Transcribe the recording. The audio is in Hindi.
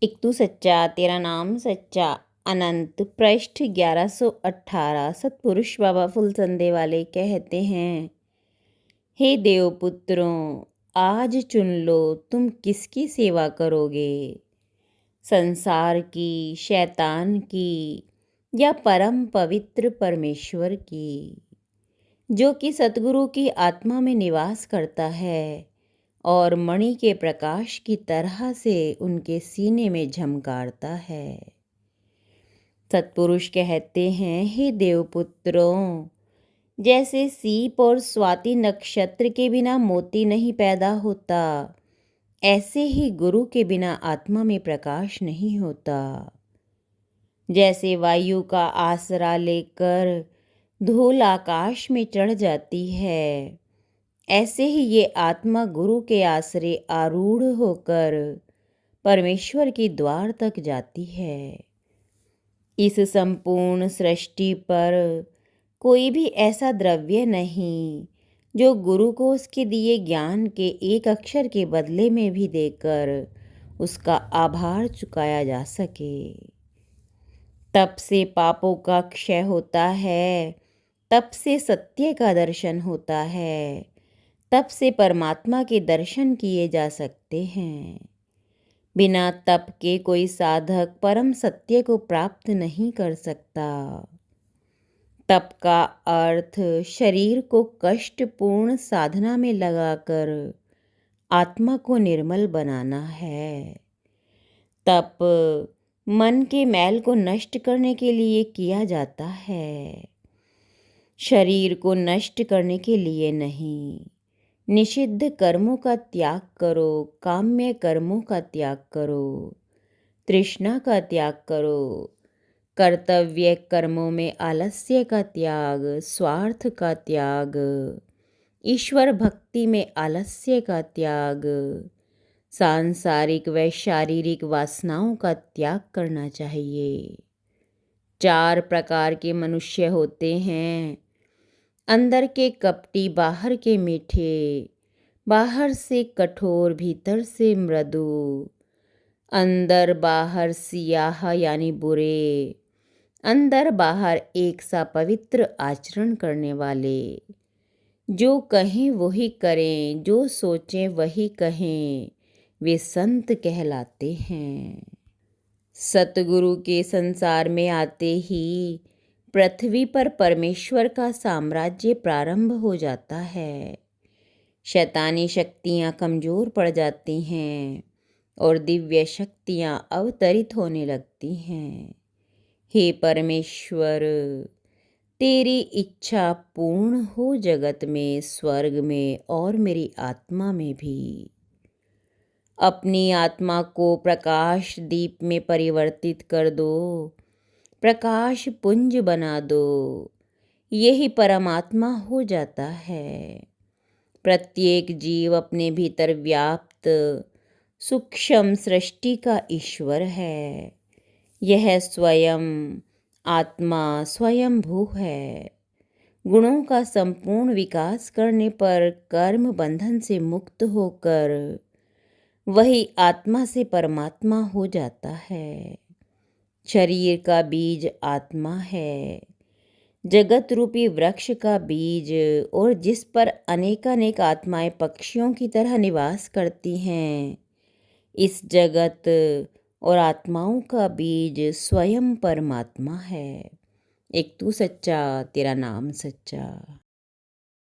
एक तू सच्चा तेरा नाम सच्चा। अनंत पृष्ठ 1118। सतपुरुष बाबा फुलसंदे वाले कहते हैं, हे देवपुत्रों, आज चुन लो तुम किसकी सेवा करोगे, संसार की, शैतान की या परम पवित्र परमेश्वर की, जो कि सतगुरु की आत्मा में निवास करता है और मणि के प्रकाश की तरह से उनके सीने में झमकारता है। सतपुरुष कहते हैं, हे देवपुत्रों, जैसे सीप और स्वाति नक्षत्र के बिना मोती नहीं पैदा होता, ऐसे ही गुरु के बिना आत्मा में प्रकाश नहीं होता। जैसे वायु का आसरा लेकर धूल आकाश में चढ़ जाती है, ऐसे ही ये आत्मा गुरु के आसरे आरूढ़ होकर परमेश्वर के द्वार तक जाती है। इस संपूर्ण सृष्टि पर कोई भी ऐसा द्रव्य नहीं जो गुरु को उसके दिए ज्ञान के एक अक्षर के बदले में भी देकर उसका आभार चुकाया जा सके। तप से पापों का क्षय होता है, तप से सत्य का दर्शन होता है, तप से परमात्मा के दर्शन किए जा सकते हैं। बिना तप के कोई साधक परम सत्य को प्राप्त नहीं कर सकता। तप का अर्थ शरीर को कष्टपूर्ण साधना में लगाकर आत्मा को निर्मल बनाना है। तप मन के मैल को नष्ट करने के लिए किया जाता है, शरीर को नष्ट करने के लिए नहीं। निषिद्ध कर्मों का त्याग करो, काम्य कर्मों का त्याग करो, तृष्णा का त्याग करो, कर्तव्य कर्मों में आलस्य का त्याग, स्वार्थ का त्याग, ईश्वर भक्ति में आलस्य का त्याग, सांसारिक व शारीरिक वासनाओं का त्याग करना चाहिए। 4 प्रकार के मनुष्य होते हैं, अंदर के कपटी, बाहर के मीठे, बाहर से कठोर, भीतर से मृदु, अंदर बाहर सियाह यानी बुरे, अंदर बाहर एक सा पवित्र आचरण करने वाले, जो कहें वही करें, जो सोचें वही कहें, वे संत कहलाते हैं। सतगुरु के संसार में आते ही पृथ्वी पर परमेश्वर का साम्राज्य प्रारंभ हो जाता है। शैतानी शक्तियाँ कमज़ोर पड़ जाती हैं और दिव्य शक्तियाँ अवतरित होने लगती हैं। हे परमेश्वर, तेरी इच्छा पूर्ण हो जगत में, स्वर्ग में और मेरी आत्मा में भी। अपनी आत्मा को प्रकाश दीप में परिवर्तित कर दो, प्रकाश पुंज बना दो, यही परमात्मा हो जाता है। प्रत्येक जीव अपने भीतर व्याप्त सूक्ष्म सृष्टि का ईश्वर है। यह स्वयं आत्मा स्वयंभू है। गुणों का संपूर्ण विकास करने पर कर्म बंधन से मुक्त होकर वही आत्मा से परमात्मा हो जाता है। शरीर का बीज आत्मा है, जगत रूपी वृक्ष का बीज, और जिस पर अनेकानेक आत्माएं पक्षियों की तरह निवास करती हैं। इस जगत और आत्माओं का बीज स्वयं परमात्मा है। एक तू सच्चा तेरा नाम सच्चा।